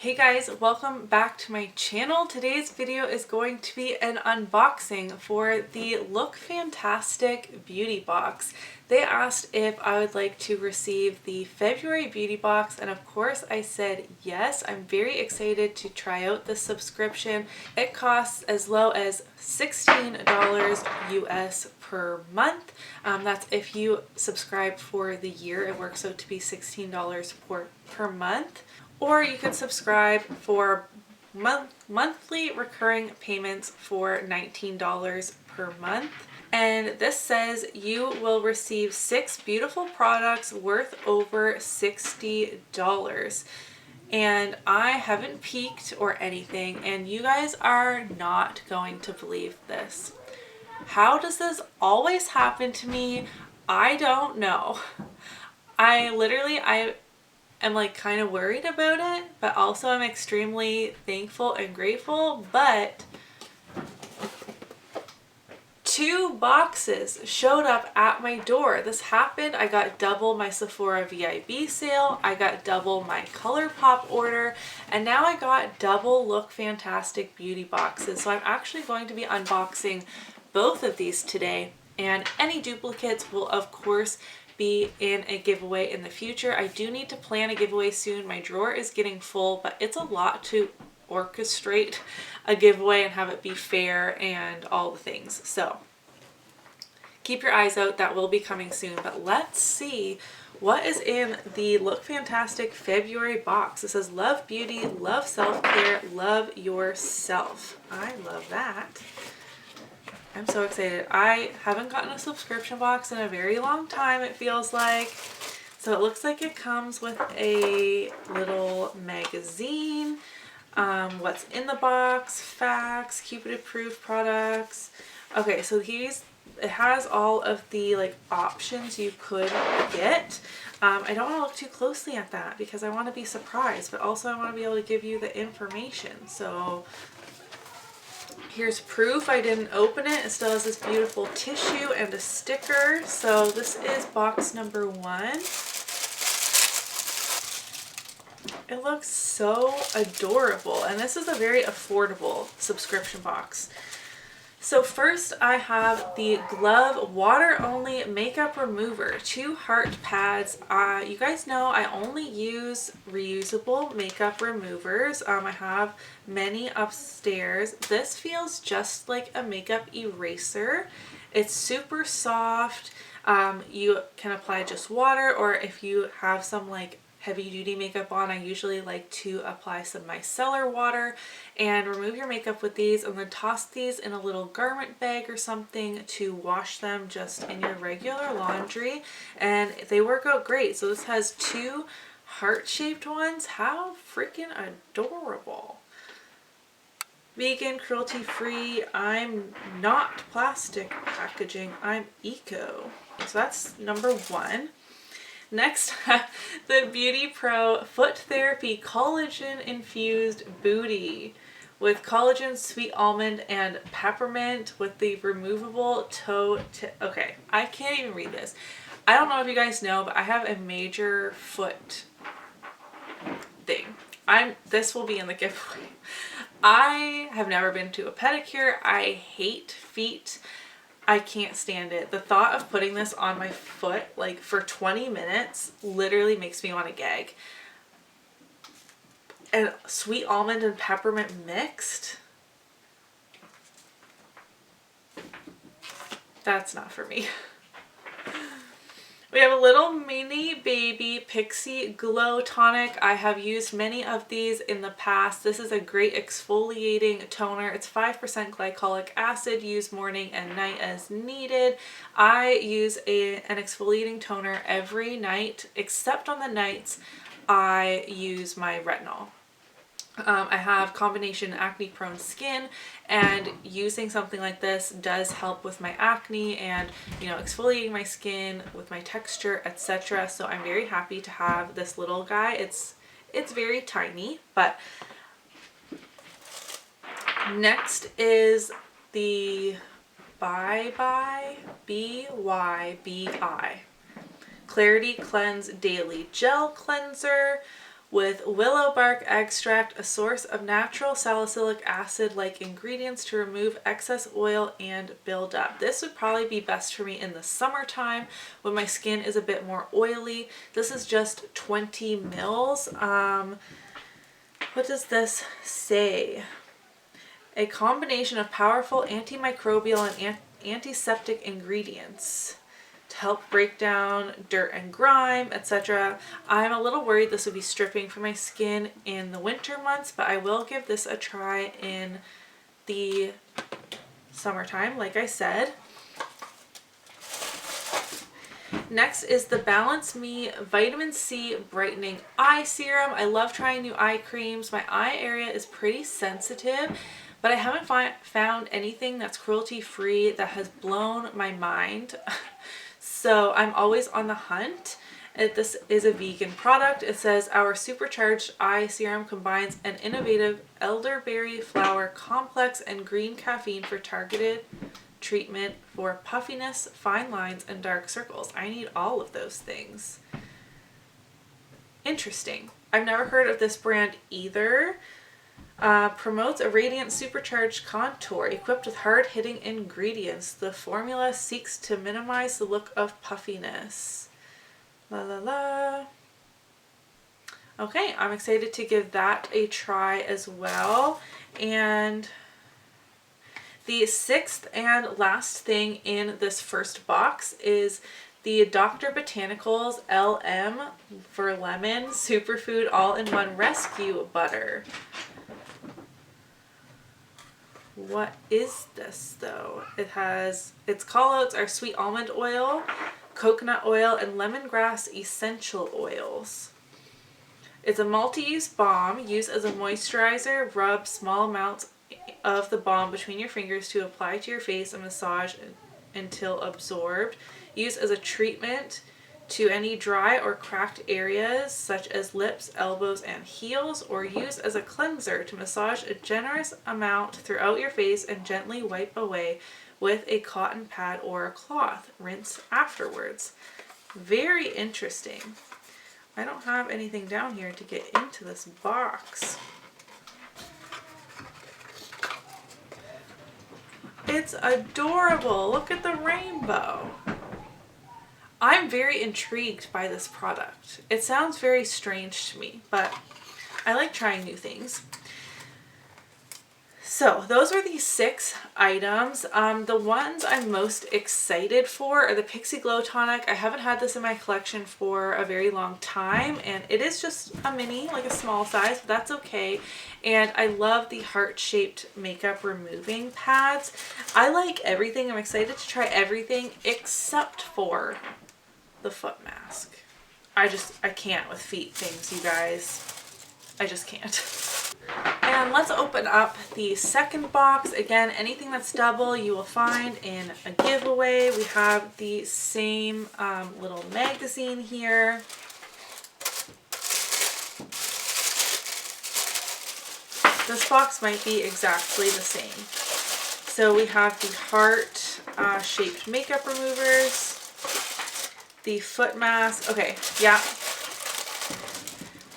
Hey guys, welcome back to my channel. Today's video is going to be an unboxing for the Lookfantastic beauty box. They asked if I would like to receive the February beauty box, and of course I said yes. I'm very excited to try out this subscription. It costs as low as $16 US per month. That's if you subscribe for the year. It works out to be $16 per month. Or you could subscribe for monthly recurring payments for $19 per month. And this says you will receive 6 beautiful products worth over $60. And I haven't peeked or anything, and you guys are not going to believe this. How does this always happen to me? I don't know. I am like kind of worried about it, but also I'm extremely thankful and grateful. But 2 boxes showed up at my door. This happened. I got double my Sephora VIB sale, I got double my ColourPop order, and now I got double Lookfantastic beauty boxes. So I'm actually going to be unboxing both of these today, and any duplicates will of course be in a giveaway in the future. I do need to plan a giveaway soon. My drawer is getting full, but it's a lot to orchestrate a giveaway and have it be fair and all the things. So keep your eyes out. That will be coming soon. But let's see what is in the Lookfantastic February box. It says love beauty, love self-care, love yourself. I love that. I'm so excited. I haven't gotten a subscription box in a very long time, it feels like. So it looks like it comes with a little magazine, what's in the box, facts, Cupid approved products. Okay, so it has all of the like options you could get. I don't want to look too closely at that because I want to be surprised, but also I want to be able to give you the information. So here's proof I didn't open it. It still has this beautiful tissue and a sticker. So this is box number 1. It looks so adorable, and this is a very affordable subscription box. So first I have the Glove Water Only Makeup Remover, 2 heart pads. You guys know I only use reusable makeup removers. I have many upstairs. This feels just like a makeup eraser. It's super soft. You can apply just water, or if you have some like heavy duty makeup on, I usually like to apply some micellar water and remove your makeup with these, and then toss these in a little garment bag or something to wash them just in your regular laundry, and they work out great. So this has 2 heart-shaped ones. How freaking adorable. Vegan, cruelty-free. I'm not plastic packaging, I'm eco. So that's number 1. Next, the Beauty Pro Foot Therapy Collagen Infused Booty with collagen, sweet almond, and peppermint with the removable toe tip. Okay, I can't even read this. I don't know if you guys know, but I have a major foot thing. This will be in the giveaway. I have never been to a pedicure. I hate feet. I can't stand it. The thought of putting this on my foot like for 20 minutes literally makes me want to gag. And sweet almond and peppermint mixed? That's not for me. We have a little mini baby Pixie Glow Tonic. I have used many of these in the past. This is a great exfoliating toner. It's 5% glycolic acid, used morning and night as needed. I use an exfoliating toner every night, except on the nights I use my retinol. I have combination acne prone skin, and using something like this does help with my acne and, you know, exfoliating my skin with my texture, etc. So I'm very happy to have this little guy. It's very tiny, but next is the BYBI Clarity Cleanse Daily Gel Cleanser with willow bark extract, a source of natural salicylic acid-like ingredients to remove excess oil and buildup. This would probably be best for me in the summertime when my skin is a bit more oily. This is just 20 mils. What does this say? A combination of powerful antimicrobial and antiseptic ingredients to help break down dirt and grime, etc. I'm a little worried this would be stripping for my skin in the winter months, but I will give this a try in the summertime, like I said. Next is the Balance Me Vitamin C Brightening Eye Serum. I love trying new eye creams. My eye area is pretty sensitive, but I haven't found anything that's cruelty-free that has blown my mind. So I'm always on the hunt. This is a vegan product. It says our supercharged eye serum combines an innovative elderberry flower complex and green caffeine for targeted treatment for puffiness, fine lines, and dark circles. I need all of those things. Interesting. I've never heard of this brand either. Promotes a radiant supercharged contour equipped with hard-hitting ingredients. The formula seeks to minimize the look of puffiness. La la la. Okay, I'm excited to give that a try as well. And the sixth and last thing in this first box is the Dr. Botanicals LM for Lemon Superfood All-in-One Rescue Butter. What is this though? Its callouts are sweet almond oil, coconut oil, and lemongrass essential oils. It's a multi-use balm. Used as a moisturizer, rub small amounts of the balm between your fingers to apply to your face and massage until absorbed. Used as a treatment to any dry or cracked areas such as lips, elbows, and heels, or use as a cleanser to massage a generous amount throughout your face and gently wipe away with a cotton pad or a cloth. Rinse afterwards. Very interesting. I don't have anything down here to get into this box. It's adorable. Look at the rainbow. I'm very intrigued by this product. It sounds very strange to me, but I like trying new things. So those are the 6 items. The ones I'm most excited for are the Pixie Glow Tonic. I haven't had this in my collection for a very long time, and it is just a mini, like a small size, but that's okay. And I love the heart-shaped makeup removing pads. I like everything. I'm excited to try everything except for the foot mask. I can't with feet things, you guys. I just can't. And let's open up the second box. Again, anything that's double you will find in a giveaway. We have the same little magazine here. This box might be exactly the same. So we have the heart shaped makeup removers, the foot mask. Okay, yeah.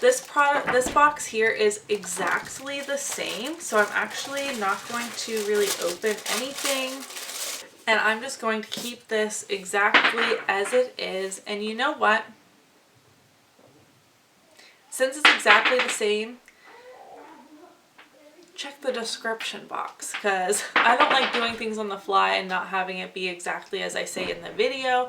This box here is exactly the same, so I'm actually not going to really open anything, and I'm just going to keep this exactly as it is. And you know what? Since it's exactly the same, check the description box, because I don't like doing things on the fly and not having it be exactly as I say in the video.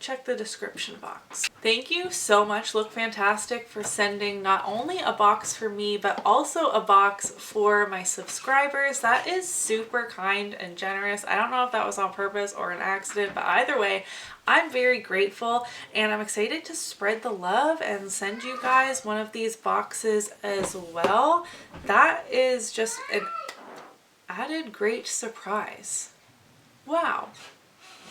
Check the description box. Thank you so much, Lookfantastic, for sending not only a box for me, but also a box for my subscribers. That is super kind and generous. I don't know if that was on purpose or an accident, but either way, I'm very grateful, and I'm excited to spread the love and send you guys one of these boxes as well. That is just an added great surprise. Wow.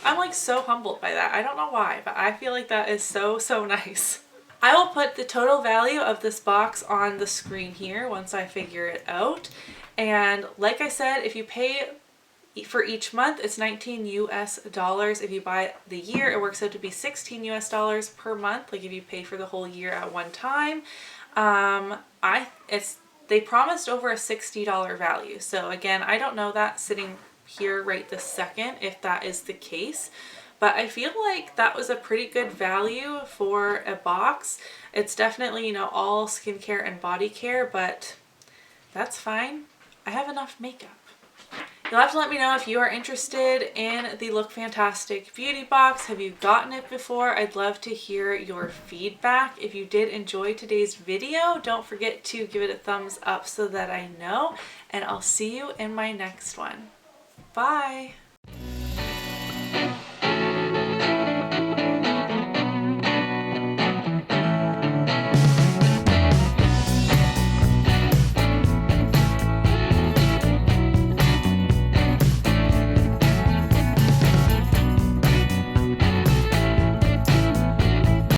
I'm like so humbled by that. I don't know why, but I feel like that is so nice. I will put the total value of this box on the screen here once I figure it out. And like I said, if you pay For each month, it's $19 US. If you buy the year, it works out to be $16 US per month. Like if you pay for the whole year at one time. They promised over a $60 value. So again, I don't know that sitting here right this second if that is the case, but I feel like that was a pretty good value for a box. It's definitely, you know, all skincare and body care, but that's fine. I have enough makeup. You'll have to let me know if you are interested in the Lookfantastic beauty box. Have you gotten it before? I'd love to hear your feedback. If you did enjoy today's video, don't forget to give it a thumbs up so that I know, and I'll see you in my next one. Bye!